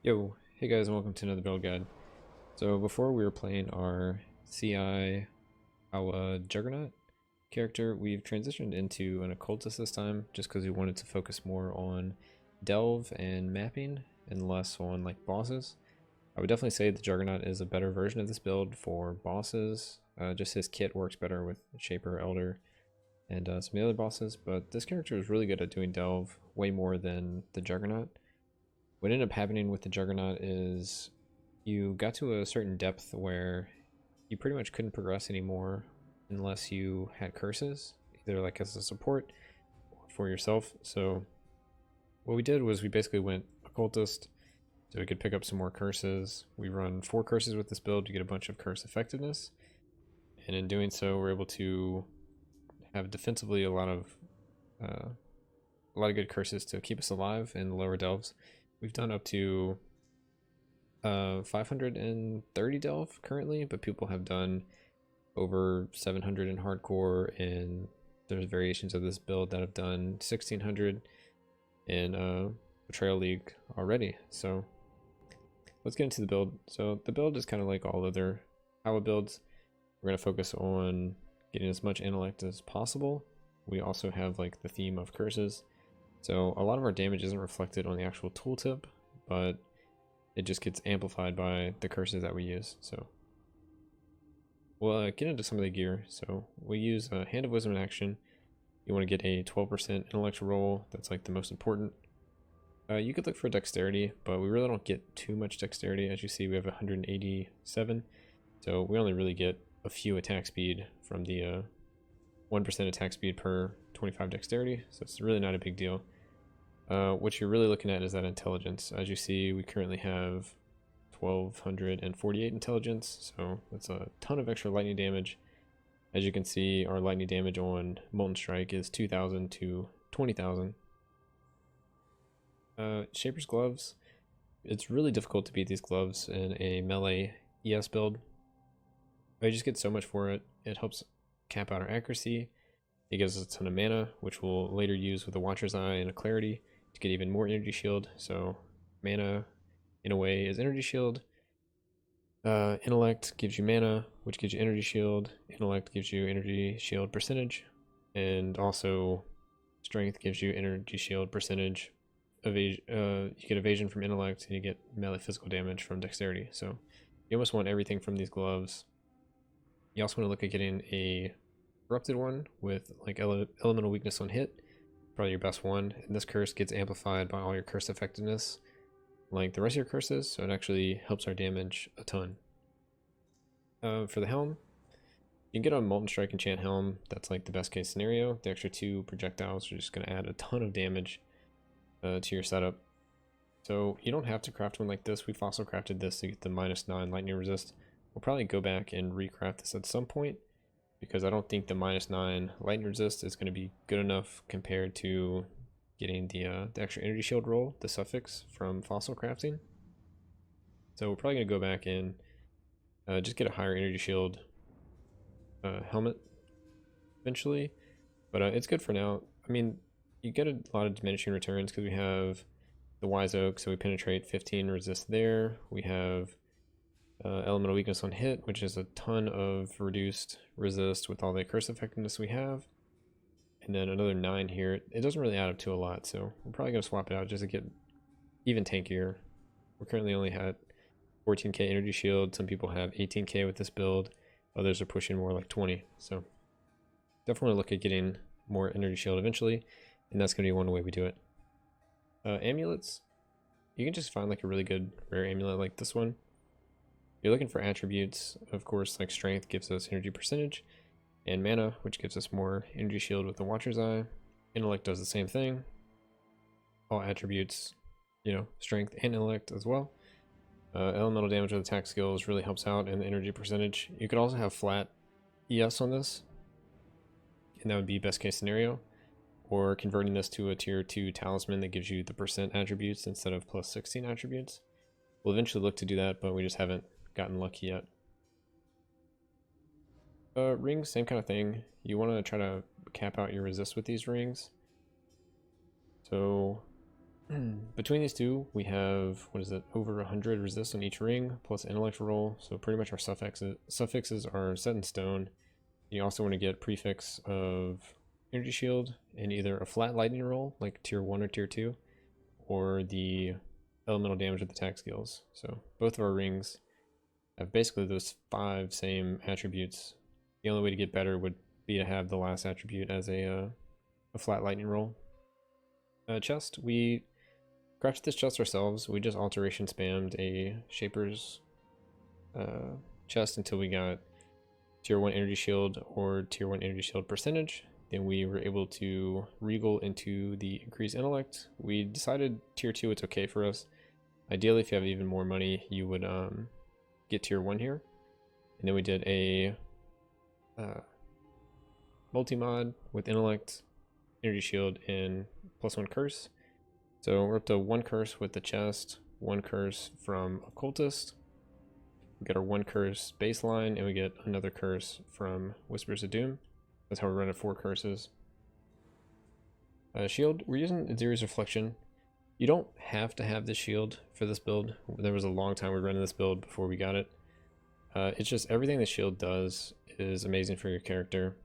Yo, hey guys and welcome to another build guide. So before we were playing our CI HoWA Juggernaut character, we've transitioned into an Occultist this time just because we wanted to focus more on delve and mapping and less on like bosses. I would definitely say the Juggernaut is a better version of this build for bosses. Just his kit works better with Shaper, Elder, and some of the other bosses, but this character is really good at doing delve way more than the Juggernaut. What ended up happening with the Juggernaut is you got to a certain depth where you pretty much couldn't progress anymore unless you had curses, either like as a support or for yourself. So what we did was we basically went Occultist so we could pick up some more curses. We run 4 curses with this build to get a bunch of curse effectiveness, and in doing so we're able to have defensively a lot of good curses to keep us alive in the lower delves. We've done up to 530 delve currently, but people have done over 700 in hardcore, and there's variations of this build that have done 1600 in Betrayal League already. So let's get into the build. So the build is kind of like all other HoWA builds. We're going to focus on getting as much intellect as possible. We also have like the theme of curses. So a lot of our damage isn't reflected on the actual tooltip, but it just gets amplified by the curses that we use. So we'll get into some of the gear. So we use a Hand of Wisdom in action. You want to get a 12% intellect roll. That's like the most important. You could look for dexterity, but we really don't get too much dexterity. As you see, we have 187. So we only really get a few attack speed from the 1% attack speed per 25 dexterity, so it's really not a big deal. What you're really looking at is that intelligence. As you see, we currently have 1248 intelligence, so that's a ton of extra lightning damage. As you can see, our lightning damage on Molten Strike is 2,000 to 20,000. Shaper's Gloves. It's really difficult to beat these gloves in a melee ES build. I just get so much for it. It helps cap out our accuracy. It gives us a ton of mana, which we'll later use with a Watcher's Eye and a Clarity to get even more energy shield. So mana, in a way, is energy shield. Intellect gives you mana, which gives you energy shield. Intellect gives you energy shield percentage. And also strength gives you energy shield percentage. You get evasion from intellect, and you get melee physical damage from dexterity. So you almost want everything from these gloves. You also want to look at getting a corrupted one with like elemental weakness on hit, probably your best one, and this curse gets amplified by all your curse effectiveness like the rest of your curses, so it actually helps our damage a ton. For the Helm, you can get a Molten Strike enchant Helm. That's like the best case scenario. The extra 2 projectiles are just going to add a ton of damage to your setup. So you don't have to craft one like this. We've also crafted this to get the -9 lightning resist. We'll probably go back and recraft this at some point, because I don't think the -9 lightning resist is going to be good enough compared to getting the extra energy shield roll, the suffix from fossil crafting. So we're probably going to go back and just get a higher energy shield helmet eventually, but it's good for now. I mean, you get a lot of diminishing returns because we have the Wise Oak, so we penetrate 15 resist there. We have elemental weakness on hit, which is a ton of reduced resist with all the curse effectiveness we have, and then another 9 here. It doesn't really add up to a lot, so we're probably going to swap it out just to get even tankier. We're currently only at 14k energy shield. Some people have 18k with this build, others are pushing more like 20, so definitely look at getting more energy shield eventually, and that's going to be one way we do it. Amulets, you can just find like a really good rare amulet like this one. You're looking for attributes, of course, like strength gives us energy percentage, and mana, which gives us more energy shield with the Watcher's Eye. Intellect does the same thing. All attributes, strength and intellect as well. Elemental damage with attack skills really helps out in the energy percentage. You could also have flat ES on this, and that would be best case scenario. Or converting this to a tier 2 talisman that gives you the percent attributes instead of plus 16 attributes. We'll eventually look to do that, but we just haven't gotten lucky yet. Rings, same kind of thing. You want to try to cap out your resist with these rings. So Between these two, we have, what is it, over 100 resist on each ring, plus intellect roll, so pretty much our suffixes are set in stone. You also want to get prefix of energy shield in either a flat lightning roll, like tier 1 or tier 2, or the elemental damage with attack skills. So both of our rings have basically those 5 same attributes. The only way to get better would be to have the last attribute as a flat lightning roll. Chest, we crafted this chest ourselves. We just alteration spammed a Shaper's chest until we got tier 1 energy shield or tier 1 energy shield percentage. Then we were able to regal into the increased intellect. We decided tier 2 it's okay for us. Ideally, if you have even more money, you would get tier 1 here. And then we did a multi-mod with intellect, energy shield, and +1 curse. So we're up to 1 curse with the chest, 1 curse from Occultist. We get our 1 curse baseline, and we get another curse from Whispers of Doom. That's how we're running 4 curses. Shield, we're using Aziri's Reflection. You don't have to have this shield for this build. There was a long time we were running this build before we got it. It's just everything the shield does is amazing for your character.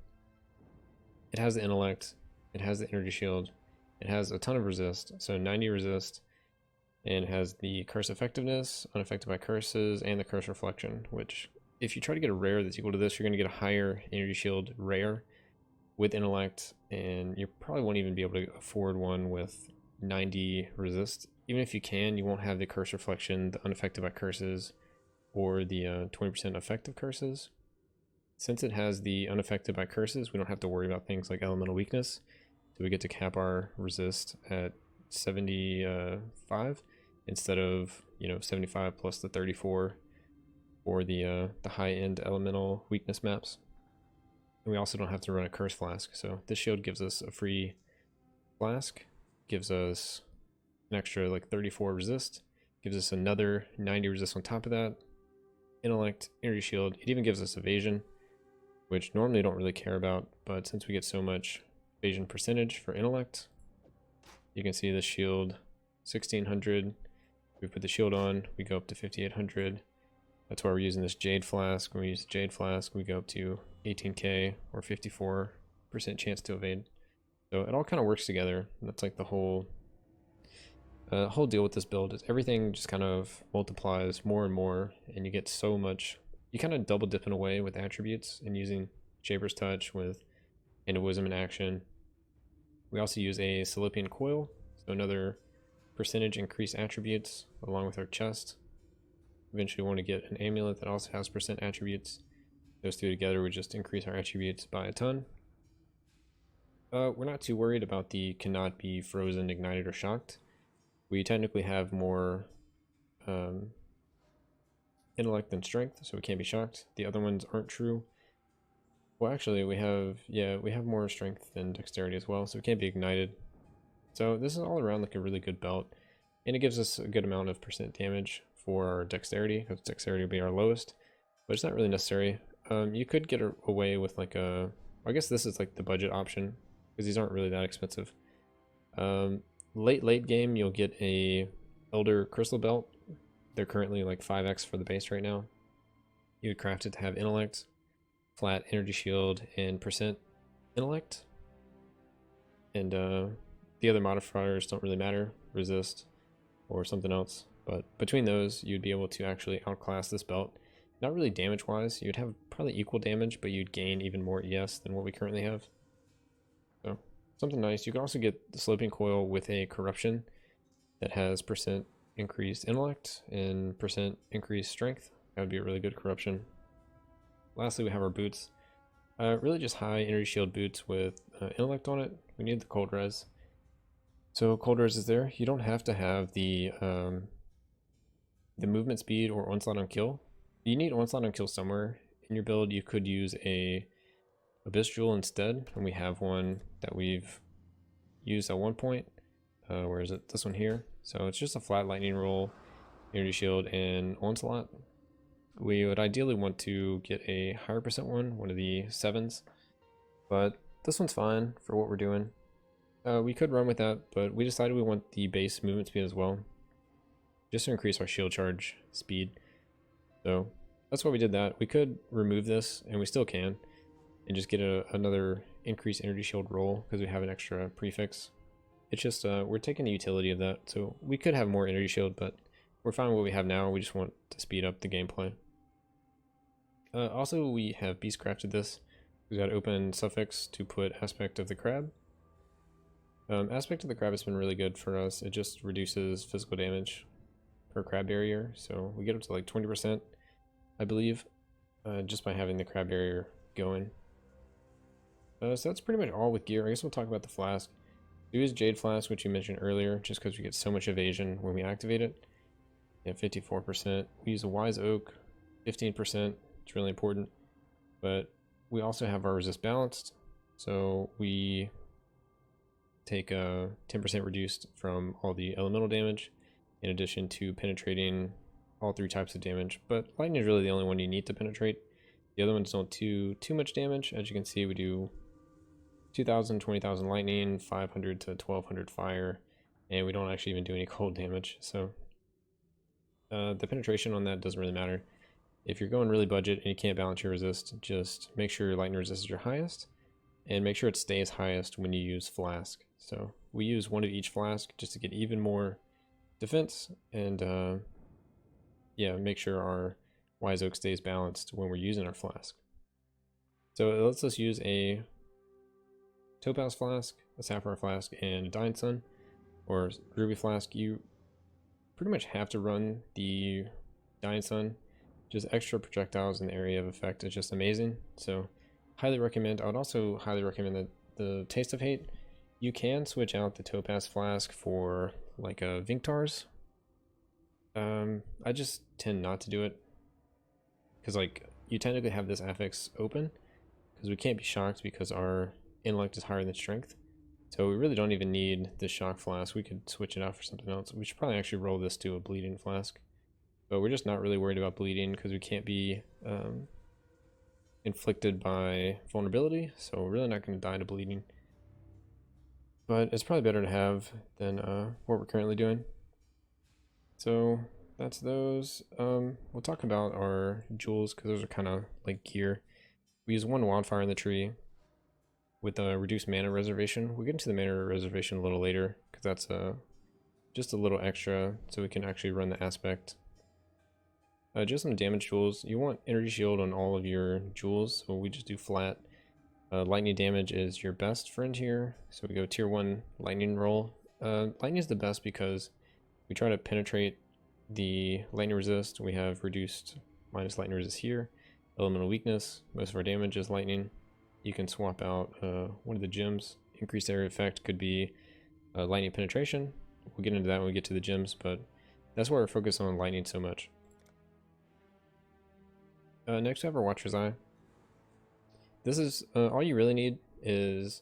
It has the intellect, it has the energy shield, it has a ton of resist, so 90 resist, and it has the curse effectiveness, unaffected by curses, and the curse reflection, which if you try to get a rare that's equal to this, you're going to get a higher energy shield rare with intellect, and you probably won't even be able to afford one with 90 resist. Even if you can, you won't have the curse reflection, the unaffected by curses, or the 20% effective curses. Since it has the unaffected by curses, we don't have to worry about things like elemental weakness. So we get to cap our resist at 75 instead of 75 plus the 34 for the high-end elemental weakness maps. And we also don't have to run a curse flask. So this shield gives us a free flask, gives us an extra like 34 resist, gives us another 90 resist on top of that, intellect, energy shield. It even gives us evasion, which normally I don't really care about, but since we get so much evasion percentage for intellect, you can see the shield 1600. We put the shield on, we go up to 5800. That's why we're using this Jade Flask. When we use the Jade Flask, we go up to 18k or 54% chance to evade. So it all kind of works together. That's like the whole deal with this build is everything just kind of multiplies more and more, and you get so much. You kind of double dip in a way with attributes and using Shaper's Touch with Wisdom in action. We also use a Salopian Coil, so another percentage increase attributes along with our chest. Eventually we want to get an amulet that also has % attributes. Those two together would just increase our attributes by a ton. We're not too worried about the cannot be frozen, ignited, or shocked. We technically have more intellect than strength, so we can't be shocked. The other ones aren't true. Well, actually, we have more strength than dexterity as well, so we can't be ignited. So this is all around like a really good belt, and it gives us a good amount of % damage for our dexterity, because dexterity will be our lowest, but it's not really necessary. You could get away with like I guess this is like the budget option, because these aren't really that expensive. Late game, you'll get a Elder Crystal Belt. They're currently like 5x for the base right now. You would craft it to have intellect, flat energy shield, and % intellect. And the other modifiers don't really matter, resist or something else. But between those, you'd be able to actually outclass this belt. Not really damage wise, you'd have probably equal damage, but you'd gain even more ES than what we currently have. So something nice. You can also get the Sloping Coil with a corruption that has % increased intellect and % increased strength. That would be a really good corruption. Lastly, we have our boots. Really just high energy shield boots with intellect on it. We need the cold res. So cold res is there. You don't have to have the movement speed or onslaught on kill. You need onslaught on kill somewhere in your build. You could use a Abyss Jewel instead, and we have one that we've used at one point. Where is it? This one here. So it's just a flat lightning roll, energy shield, and onslaught. We would ideally want to get a higher % one of the 7s, but this one's fine for what we're doing. We could run with that, but we decided we want the base movement speed as well, just to increase our shield charge speed. So that's why we did that. We could remove this, and we still can, and just get another increased energy shield roll because we have an extra prefix. It's just we're taking the utility of that, so we could have more energy shield, but we're fine with what we have now. We just want to speed up the gameplay. Also, we have beast crafted this. We got open suffix to put aspect of the crab. Aspect of the crab has been really good for us. It just reduces physical damage per crab barrier, so we get up to like 20%, I believe, just by having the crab barrier going. So that's pretty much all with gear. I guess we'll talk about the flask. We use Jade Flask, which you mentioned earlier, just because we get so much evasion when we activate it. Yeah, 54%. We use a Wise Oak, 15%. It's really important. But we also have our resist balanced, so we take a 10% reduced from all the elemental damage, in addition to penetrating all 3 types of damage. But lightning is really the only one you need to penetrate. The other ones don't do too much damage. As you can see, we do 2,000, 20,000 lightning, 500 to 1,200 fire, and we don't actually even do any cold damage. So the penetration on that doesn't really matter. If you're going really budget and you can't balance your resist, just make sure your lightning resist is your highest, and make sure it stays highest when you use Flask. So we use one of each Flask just to get even more defense, and yeah, make sure our Wise Oak stays balanced when we're using our Flask. So it lets us use a Topaz Flask, a Sapphire Flask, and a Dying Sun, or Ruby Flask. You pretty much have to run the Dying Sun. Just extra projectiles in the area of effect is just amazing. So highly recommend. I would also highly recommend the Taste of Hate. You can switch out the Topaz Flask for like a Vinctars. I just tend not to do it because like you technically have this affix open because we can't be shocked because our intellect is higher than strength. So we really don't even need this shock flask. We could switch it out for something else. We should probably actually roll this to a bleeding flask. But we're just not really worried about bleeding because we can't be inflicted by vulnerability. So we're really not going to die to bleeding. But it's probably better to have than what we're currently doing. So that's those. We'll talk about our jewels because those are kind of like gear. We use 1 wildfire in the tree with a reduced mana reservation. We'll get into the mana reservation a little later because that's just a little extra so we can actually run the aspect. Just some damage jewels. You want energy shield on all of your jewels, so we just do flat. Lightning damage is your best friend here, so we go tier 1 lightning roll. Lightning is the best because we try to penetrate the lightning resist. We have reduced minus lightning resist here. Elemental weakness, most of our damage is lightning. You can swap out one of the gems. Increased area effect could be lightning penetration. We'll get into that when we get to the gems, but that's why we're focused on lightning so much. Next we have our Watcher's Eye. This is all you really need is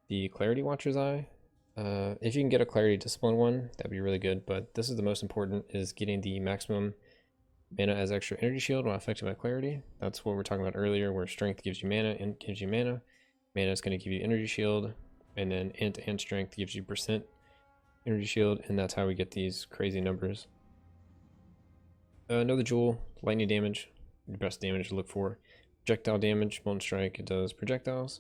the Clarity Watcher's Eye. If you can get a Clarity Discipline one, that'd be really good, but this is the most important, is getting the maximum mana as extra energy shield while affected by Clarity. That's what we were talking about earlier, where Strength gives you mana and gives you mana. Mana is going to give you energy shield, and then Int and Strength gives you % energy shield, and that's how we get these crazy numbers. Another jewel, lightning damage, the best damage to look for. Projectile damage, Molten Strike, it does projectiles,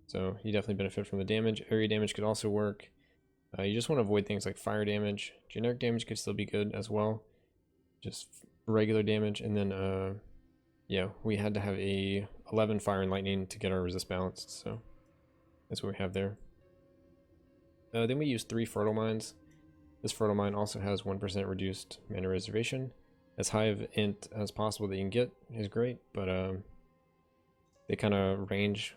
so you definitely benefit from the damage. Area damage could also work. You just want to avoid things like fire damage. Generic damage could still be good as well, just regular damage. And then yeah, we had to have a 11 fire and lightning to get our resist balanced, so that's what we have there. Then we use 3 fertile mines. This fertile mine also has 1% reduced mana reservation. As high of int as possible that you can get is great, but they kind of range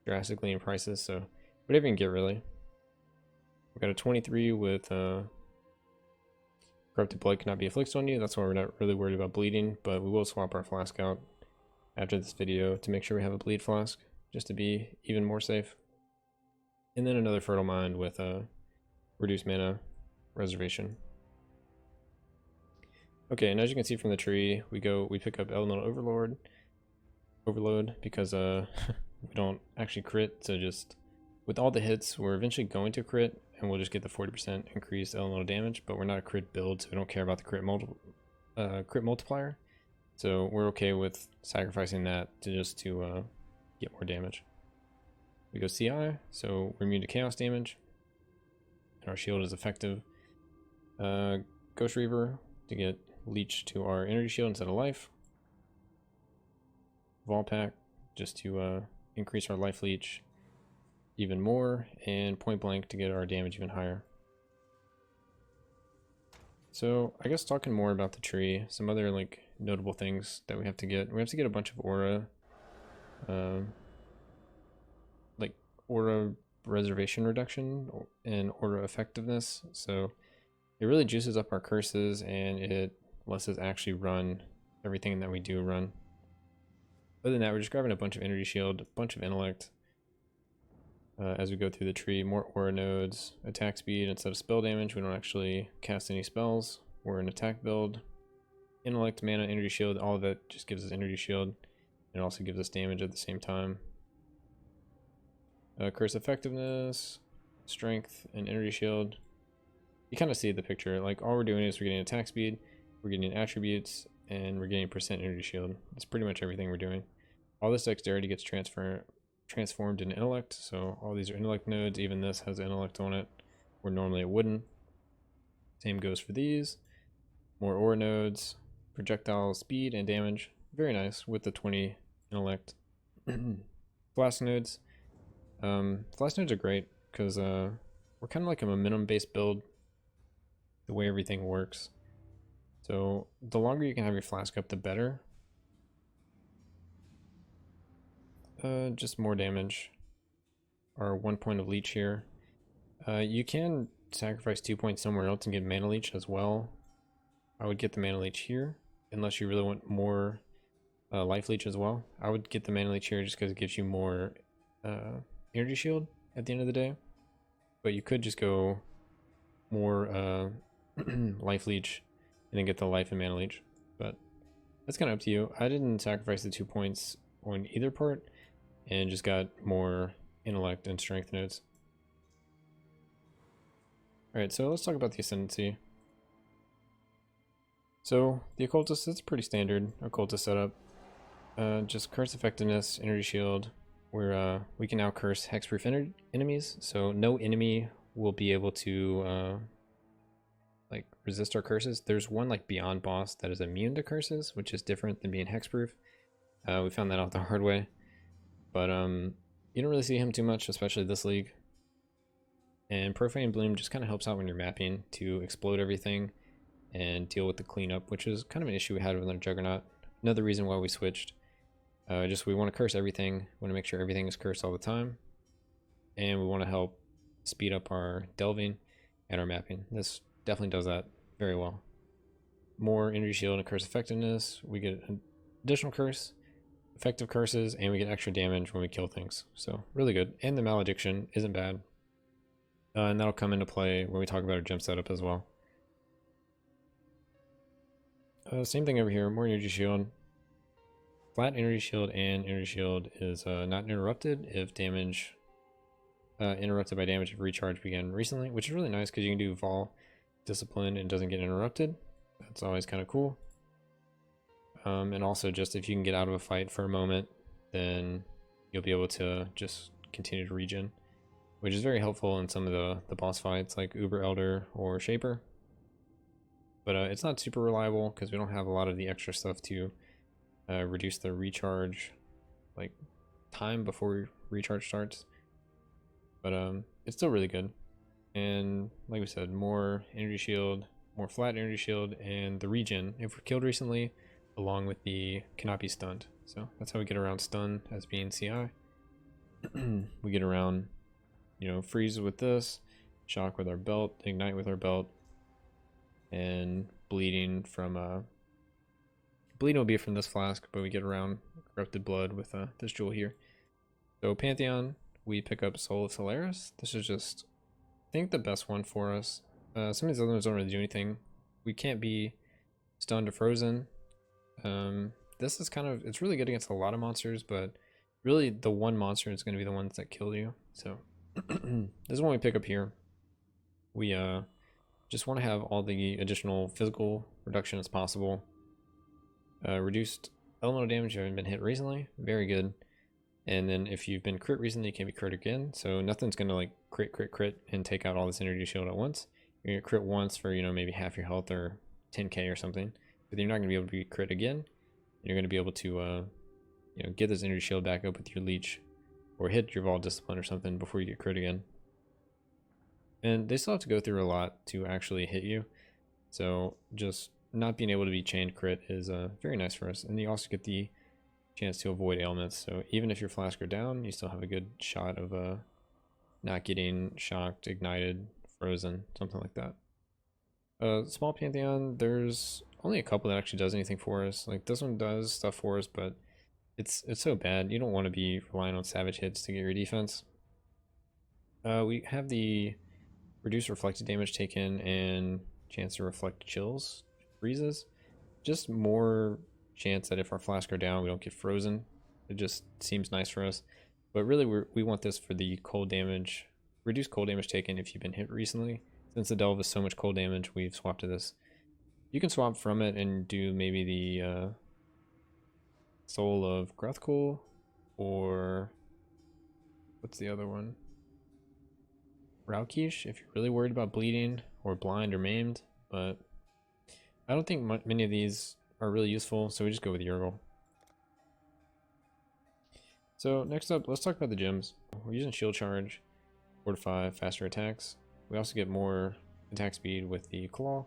drastically in prices, so whatever you can get really. We've got a 23 with corrupted blood cannot be afflicted on you. That's why we're not really worried about bleeding, but we will swap our flask out after this video to make sure we have a bleed flask, just to be even more safe. And then another fertile mine with a reduced mana reservation. Okay, and as you can see from the tree, we pick up Elemental Overload because we don't actually crit, so just With all the hits, we're eventually going to crit, and we'll just get the 40% increased elemental damage, but we're not a crit build, so we don't care about the crit multiplier. So we're okay with sacrificing that to get more damage. We go CI, so we're immune to chaos damage, and our shield is effective. Ghost Reaver to get leech to our energy shield instead of life. Vol Pack just to increase our life leech even more, and Point Blank to get our damage even higher. So I guess talking more about the tree, some other like notable things that we have to get. We have to get a bunch of aura, like aura reservation reduction and aura effectiveness. So it really juices up our curses, and it lets us actually run everything that we do run. Other than that, we're just grabbing a bunch of energy shield, a bunch of intellect. As we go through the tree, more aura nodes, attack speed instead of spell damage. We don't actually cast any spells. We're an attack build. Intellect, mana, energy shield, all of it just gives us energy shield. And also gives us damage at the same time. Curse effectiveness, strength, and energy shield. You kind of see the picture. Like all we're doing is we're getting attack speed, we're getting attributes, and we're getting percent energy shield. That's pretty much everything we're doing. All this dexterity gets transformed into intellect, so all these are intellect nodes. Even this has intellect on it, where normally it wouldn't. Same goes for these. More aura nodes, projectile speed and damage. Very nice with the 20 intellect. Flask nodes. Flask nodes are great because we're kind of like a momentum based build, the way everything works. So the longer you can have your flask up, the better. Just more damage. Our 1 point of leech here. You can sacrifice 2 points somewhere else and get mana leech as well. I would get the mana leech here, unless you really want more life leech as well. I would get the mana leech here just because it gives you more energy shield at the end of the day. But you could just go more life leech and then get the life and mana leech. But that's kind of up to you. I didn't sacrifice the 2 points on either part, and just got more intellect and strength nodes. Alright, so let's talk about the Ascendancy. So the Occultist, it's pretty standard Occultist setup. Just curse effectiveness, energy shield, where we can now curse hexproof enemies, so no enemy will be able to like resist our curses. There's one like beyond boss that is immune to curses, which is different than being hexproof. We found that out the hard way. But you don't really see him too much, especially this league. And Profane Bloom just kind of helps out when you're mapping to explode everything and deal with the cleanup, which is kind of an issue we had with our Juggernaut. Another reason why we switched. Just we want to curse everything, we want to make sure everything is cursed all the time. And we want to help speed up our delving and our mapping. This definitely does that very well. More energy shield and curse effectiveness. We get an additional curse, effective curses, and we get extra damage when we kill things. So really good. And the malediction isn't bad. And that'll come into play when we talk about our gem setup as well. Same thing over here, more energy shield. Flat energy shield and energy shield is not interrupted if damage, interrupted by damage if recharge began recently, which is really nice because you can do Vol Discipline and doesn't get interrupted. That's always kind of cool. And also just if you can get out of a fight for a moment, then you'll be able to just continue to regen, which is very helpful in some of the boss fights like Uber Elder or Shaper. But it's not super reliable because we don't have a lot of the extra stuff to reduce the recharge like time before recharge starts. But it's still really good. And like we said, more energy shield, more flat energy shield, and the regen if we're killed recently, along with the cannot be stunned. So that's how we get around stun as being CI. We get around, you know, freeze with this, shock with our belt, ignite with our belt, and bleeding from bleeding will be from this flask, but we get around corrupted blood with this jewel here. So Pantheon, we pick up Soul of Solaris. This is just, I think, the best one for us. Some of these other ones don't really do anything. We can't be stunned or frozen. This is kind of, it's really good against a lot of monsters, but really the one monster is going to be the ones that kill you. So This is when we pick up here. We just want to have all the additional physical reduction as possible. Reduced elemental damage, you haven't been hit recently, very good. And then if you've been crit recently, you can be crit again. So nothing's gonna like crit and take out all this energy shield at once. You're gonna crit once for, you know, maybe half your health or 10k or something, but you're not gonna be able to be crit again. You're gonna be able to you know, get this energy shield back up with your leech or hit your Vault Discipline or something before you get crit again. And they still have to go through a lot to actually hit you. So just not being able to be chained crit is very nice for us. And you also get the chance to avoid ailments. So even if your Flask are down, you still have a good shot of not getting shocked, ignited, frozen, something like that. Small Pantheon, there's only a couple that actually does anything for us. Like this one does stuff for us, but it's so bad. You don't want to be relying on savage hits to get your defense. We have the reduce reflected damage taken and chance to reflect chills, freezes. Just more chance that if our Flask are down, we don't get frozen. It just seems nice for us. But really, we want this for the cold damage, reduce cold damage taken if you've been hit recently. Since the Delve is so much cold damage, we've swapped to this. You can swap from it and do maybe the Soul of Gruthkul, or what's the other one? Raukish, if you're really worried about bleeding or blind or maimed, but I don't think many of these are really useful, so we just go with Urgal. So next up, let's talk about the gems. We're using Shield Charge, Fortify, faster attacks. We also get more attack speed with the Claw,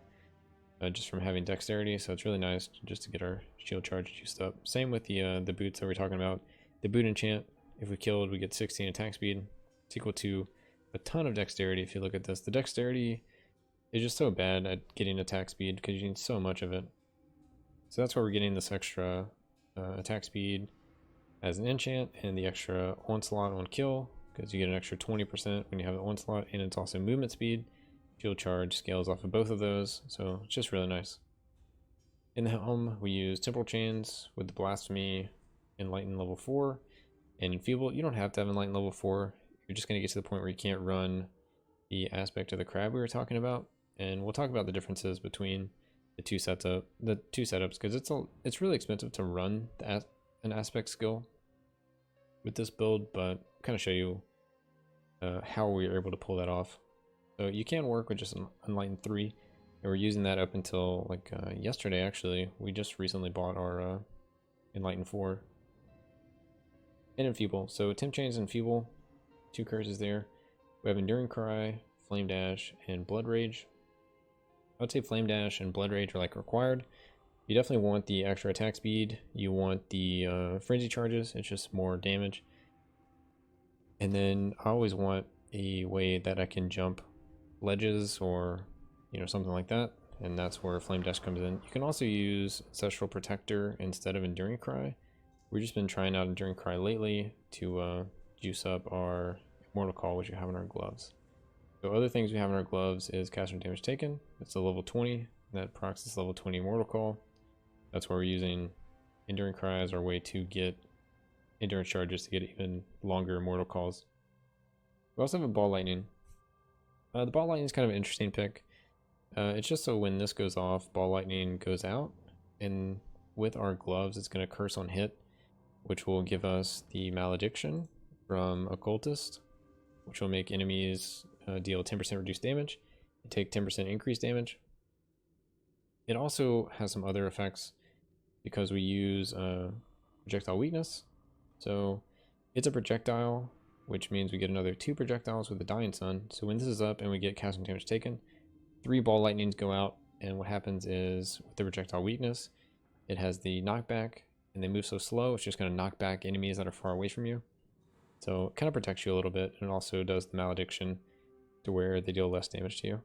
just from having Dexterity, so it's really nice just to get our Shield Charge juiced up. Same with the boots that we're talking about. The boot enchant, if we killed, we get 16 attack speed. It's equal to a ton of Dexterity. If you look at this, the Dexterity is just so bad at getting attack speed because you need so much of it. So that's why we're getting this extra attack speed as an enchant, and the extra onslaught on kill, because you get an extra 20% when you have the onslaught, and it's also movement speed. Shield Charge scales off of both of those, so it's just really nice. In the Helm, we use Temporal Chains with the Blasphemy, Enlighten level 4, and Enfeeble. You don't have to have Enlighten level 4. You're just going to get to the point where you can't run the aspect of the crab we were talking about, and we'll talk about the differences between the two setups, because it's really expensive to run an aspect skill with this build, but kind of show you how we are able to pull that off. So you can work with just an Enlighten 3, and we're using that up until like yesterday actually. We just recently bought our Enlighten 4 and Enfeeble. So Temp Chains and Enfeeble, 2 curses there. We have Enduring Cry, Flame Dash, and Blood Rage. I would say Flame Dash and Blood Rage are like required. You definitely want the extra attack speed. You want the Frenzy Charges, it's just more damage. And then I always want a way that I can jump ledges or, you know, something like that. And that's where Flame Dash comes in. You can also use Ancestral Protector instead of Enduring Cry. We've just been trying out Enduring Cry lately to juice up our Mortal Call, which we have in our gloves. So other things we have in our gloves is Caster Damage Taken. It's a level 20, and that procs this level 20 Mortal Call. That's why we're using Enduring Cry as our way to get Endurance Charges to get even longer Mortal Calls. We also have a Ball Lightning. The Ball Lightning is kind of an interesting pick. It's just so when this goes off, Ball Lightning goes out, and with our gloves, it's going to curse on hit, which will give us the Malediction from Occultist, which will make enemies deal 10% reduced damage and take 10% increased damage. It also has some other effects because we use projectile weakness. So it's a projectile, which means we get another 2 projectiles with the Dying Sun. So when this is up and we get casting damage taken, 3 Ball Lightnings go out, and what happens is with the projectile weakness, it has the knockback, and they move so slow, it's just going to knock back enemies that are far away from you. So it kind of protects you a little bit, and it also does the Malediction to where they deal less damage to you.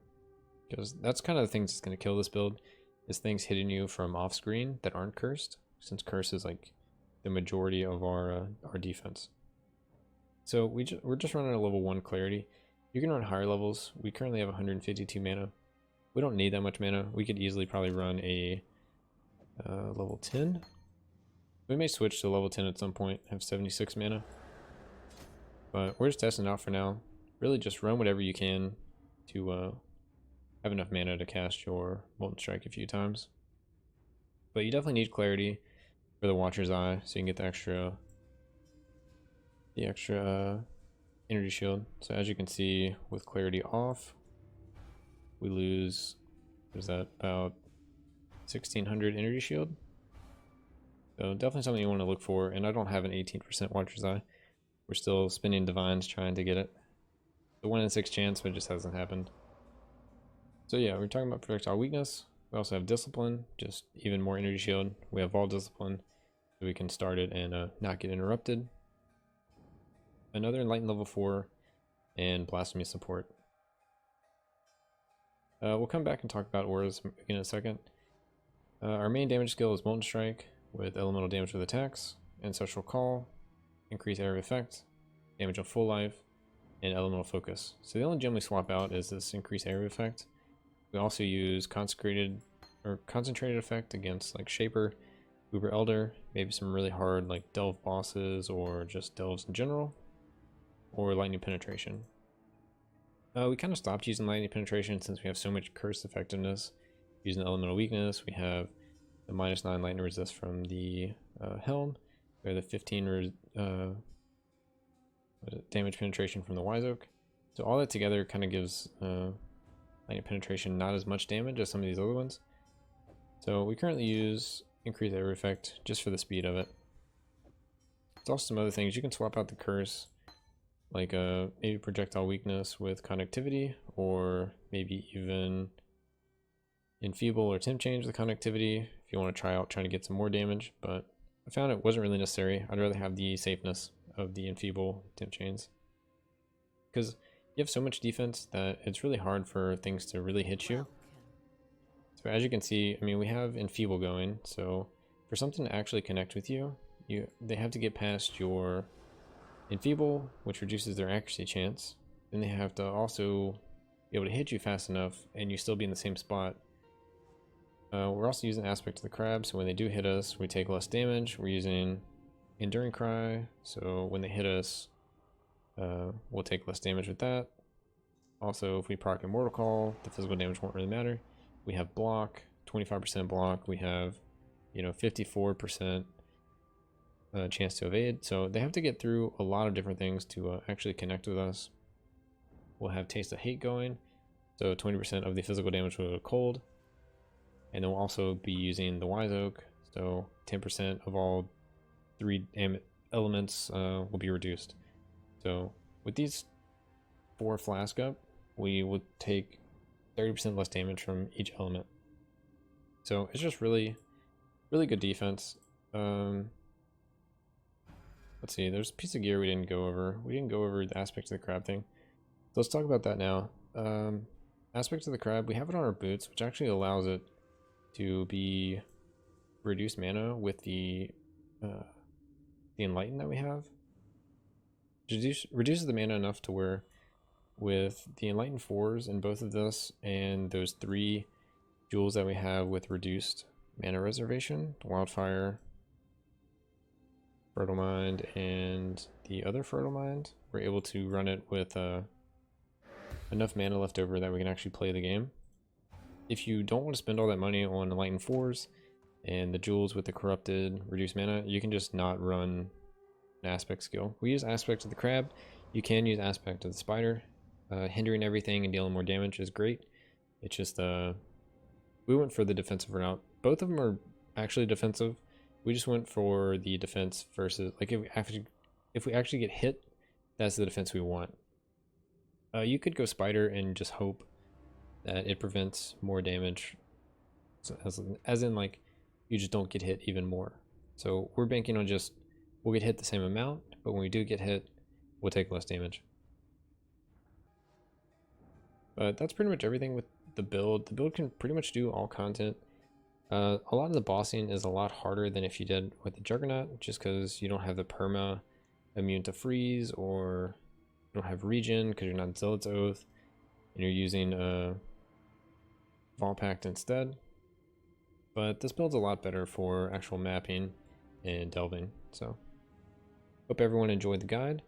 Because that's kind of the things that's going to kill this build, is things hitting you from off screen that aren't cursed, since curse is like the majority of our defense. So we're just running a level 1 clarity. You can run higher levels. We currently have 152 mana. We don't need that much mana. We could easily probably run a level 10. We may switch to level 10 at some point, have 76 mana. But we're just testing it out for now. really just run whatever you can to have enough mana to cast your Molten Strike a few times. But you definitely need clarity for the Watcher's Eye, so you can get the extra energy shield. So as you can see, with clarity off, we lose, what is that, about 1600 energy shield. So definitely something you want to look for, and I don't have an 18% Watcher's Eye. We're still spinning Divines trying to get it. The 1 in 6 chance, but it just hasn't happened. So yeah, we're talking about projectile weakness. We also have Discipline, just even more energy shield. We have Vault Discipline, so we can start it and not get interrupted. Another Enlightened level 4, and Blasphemy support. We'll come back and talk about auras again in a second. Our main damage skill is Molten Strike, with elemental damage with attacks, Ancestral Call, increase area of effect, damage on full life, and elemental focus. So the only gem we swap out is this increased area effect. We also use concentrated effect against like Shaper, Uber Elder, maybe some really hard like delve bosses or just delves in general, or lightning penetration. We kind of stopped using lightning penetration since we have so much cursed effectiveness. Using elemental weakness, we have the -9 lightning resist from the Helm, or the 15 damage penetration from the Wise Oak. So all that together kind of gives lightning penetration not as much damage as some of these other ones. So we currently use increased area effect just for the speed of it. There's also some other things. You can swap out the curse, like maybe projectile weakness with conductivity, or maybe even enfeeble or temp change the conductivity if you want to try out trying to get some more damage, but I found it wasn't really necessary. I'd rather have the safeness of the enfeeble temp chains, because you have so much defense that it's really hard for things to really hit you. So as you can see, I mean, we have enfeeble going, so for something to actually connect with you, they have to get past your enfeeble, which reduces their accuracy chance. Then they have to also be able to hit you fast enough and you still be in the same spot. We're also using Aspect of the Crab, so when they do hit us, we take less damage. We're using Enduring Cry, so when they hit us, we'll take less damage with that. Also, if we proc Immortal Call, the physical damage won't really matter. We have block, 25% block. We have, 54% chance to evade. So they have to get through a lot of different things to actually connect with us. We'll have Taste of Hate going, so 20% of the physical damage will go cold. And then we'll also be using the Wise Oak, so 10% of all 3 elements will be reduced. So with these 4 Flask up, we would take 30% less damage from each element. So it's just really, really good defense. Let's see, there's a piece of gear we didn't go over. We didn't go over the Aspect of the Crab thing. So let's talk about that now. Aspect of the Crab, we have it on our boots, which actually allows it to be reduced mana with the Enlighten that we have. Reduces the mana enough to where with the Enlighten 4s in both of this and those 3 jewels that we have with reduced mana reservation, the Wildfire, Fertile Mind, and the other Fertile Mind, we're able to run it with enough mana left over that we can actually play the game. If you don't want to spend all that money on Enlighten 4s and the jewels with the corrupted reduced mana, you can just not run an Aspect skill. We use Aspect of the Crab. You can use Aspect of the Spider. Hindering everything and dealing more damage is great. It's just we went for the defensive route. Both of them are actually defensive. We just went for the defense versus, like, if we actually get hit, that's the defense we want. You could go Spider and just hope that it prevents more damage, so as in like you just don't get hit even more. So we're banking on just we'll get hit the same amount, but when we do get hit, we'll take less damage. But that's pretty much everything with the build. The build can pretty much do all content. A lot of the bossing is a lot harder than if you did with the Juggernaut, just because you don't have the perma immune to freeze, or you don't have regen because you're not Zealot's Oath, and you're using Vault Pact instead. But this build's a lot better for actual mapping and delving. So hope everyone enjoyed the guide.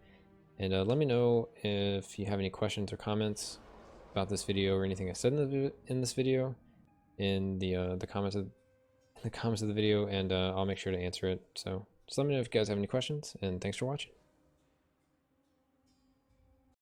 And let me know if you have any questions or comments about this video or anything I said in this video in the comments of the video, and I'll make sure to answer it. So just let me know if you guys have any questions, and thanks for watching.